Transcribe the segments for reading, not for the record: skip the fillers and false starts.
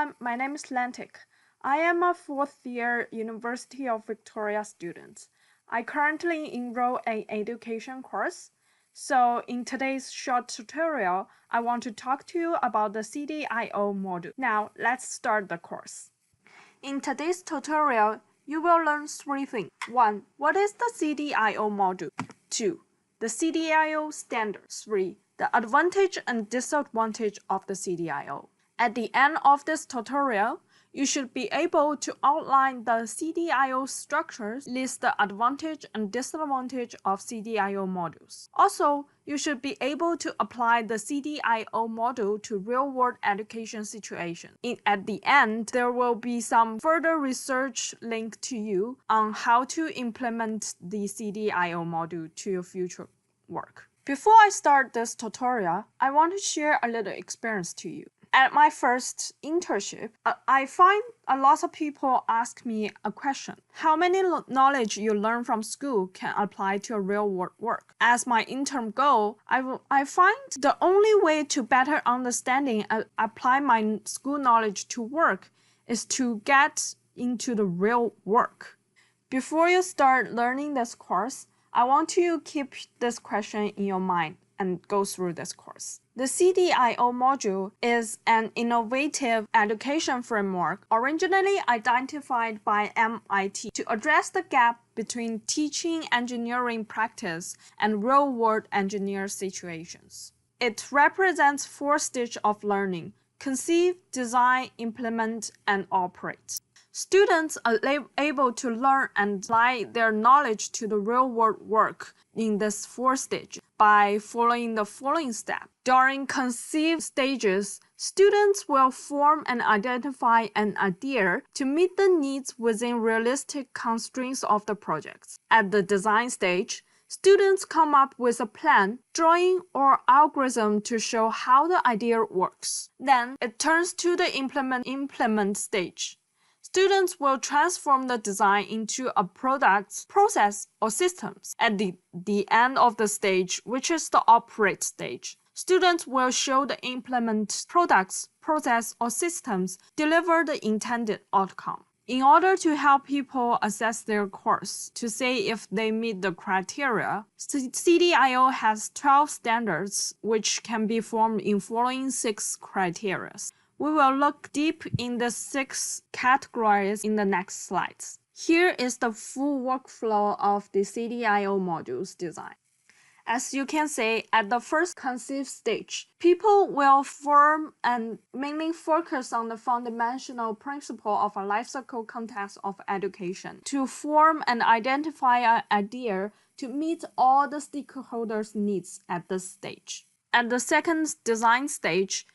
everyone, my name is Lantic. I am a fourth-year University of Victoria student. I currently enroll an education course. So in today's short tutorial, I want to talk to you about the Cdio module. Now, let's start the course. In today's tutorial, you will learn three things. 1. What is the Cdio module? 2. The Cdio standard. 3. The advantage and disadvantage of the Cdio. At the end of this tutorial, you should be able to outline the Cdio structures, list the advantage and disadvantage of Cdio modules. Also, you should be able to apply the Cdio module to real-world education situations. At the end, there will be some further research linked to you on how to implement the Cdio module to your future work. Before I start this tutorial, I want to share a little experience to you. At my first internship, I find a lot of people ask me a question. How many knowledge you learn from school can apply to a real-world work? As my intern goal, I find the only way to better understanding and apply my school knowledge to work is to get into the real work. Before you start learning this course, I want you to keep this question in your mind and go through this course. The Cdio module is an innovative education framework originally identified by MIT to address the gap between teaching engineering practice and real-world engineer situations. It represents 4 stages of learning: conceive, design, implement, and operate. Students are able to learn and apply their knowledge to the real-world work in this 4 stages by following the following steps. During conceive stages, students will form and identify an idea to meet the needs within realistic constraints of the project. At the design stage, students come up with a plan, drawing, or algorithm to show how the idea works. Then it turns to the implement stage. Students will transform the design into a product, process, or systems. At the end of the stage, which is the operate stage, students will show the implement products, process, or systems deliver the intended outcome. In order to help people assess their course to say if they meet the criteria, Cdio has 12 standards which can be formed in following 6 criteria. We will look deep in the 6 categories in the next slides. Here is the full workflow of the Cdio modules design. As you can see, at the first conceive stage, people will form and mainly focus on the fundamental principle of a life cycle context of education to form and identify an idea to meet all the stakeholders' needs at this stage. At the second design stage,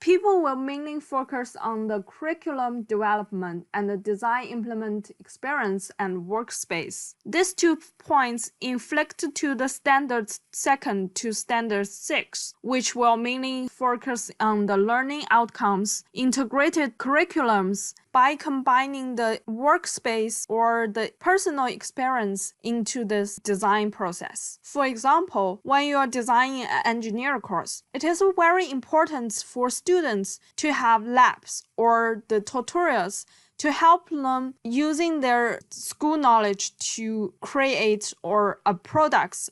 people will mainly focus on the curriculum development and the design implement experience and workspace. These 2 points inflict to the standard 2 to standard 6, which will mainly focus on the learning outcomes, integrated curriculums, by combining the workspace or the personal experience into this design process. For example, when you are designing an engineering course, it is very important for students to have labs or the tutorials to help them using their school knowledge to create or a products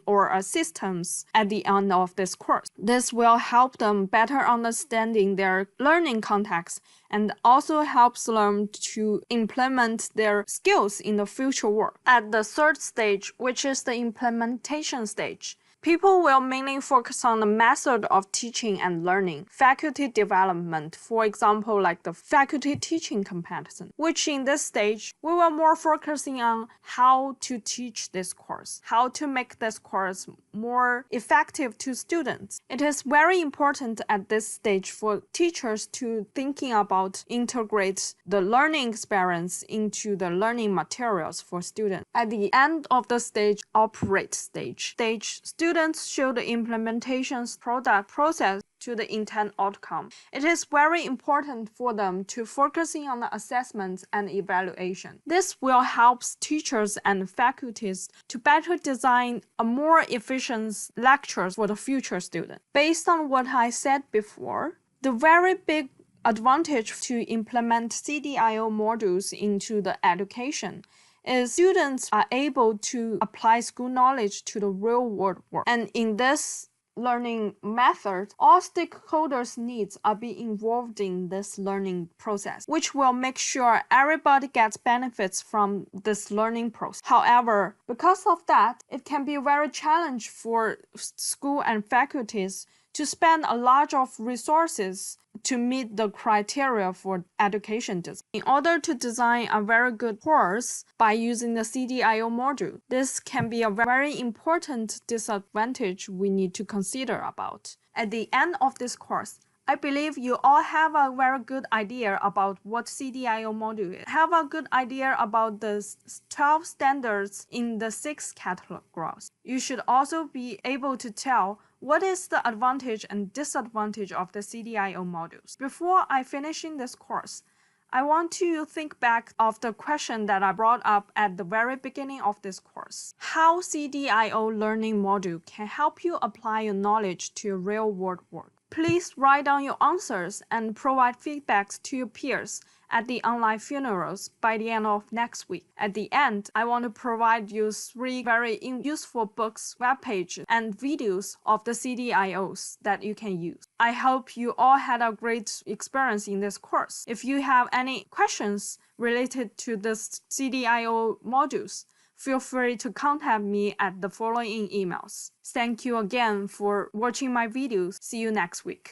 or a systems at the end of this course. This will help them better understanding their learning context and also helps them to implement their skills in the future work. At the third stage, which is the implementation stage, people will mainly focus on the method of teaching and learning, faculty development, for example, like the faculty teaching competence, which in this stage, we will more focusing on how to teach this course, how to make this course more effective to students. It is very important at this stage for teachers to thinking about integrate the learning experience into the learning materials for students. At the end of the stage, operate stage, students show the implementation's product process to the intent outcome. It is very important for them to focusing on the assessments and evaluation. This will help teachers and faculties to better design a more efficient lectures for the future student. Based on what I said before, the very big advantage to implement CDIO modules into the education is students are able to apply school knowledge to the real-world work. And in this learning method, all stakeholders' needs are being involved in this learning process, which will make sure everybody gets benefits from this learning process. However, because of that, it can be very challenging for school and faculties to spend a lot of resources to meet the criteria for education design. In order to design a very good course by using the CDIO module, this can be a very important disadvantage we need to consider about. At the end of this course, I believe you all have a very good idea about what CDIO module is. Have a good idea about the 12 standards in the 6 categories. You should also be able to tell what is the advantage and disadvantage of the CDIO modules. Before I finishing this course, I want to think back of the question that I brought up at the very beginning of this course. How CDIO learning module can help you apply your knowledge to your real-world work. Please write down your answers and provide feedbacks to your peers at the online funerals by the end of next week. At the end, I want to provide you 3 very useful books, web pages, and videos of the CDIOs that you can use. I hope you all had a great experience in this course. If you have any questions related to the CDIO modules, feel free to contact me at the following emails. Thank you again for watching my videos. See you next week.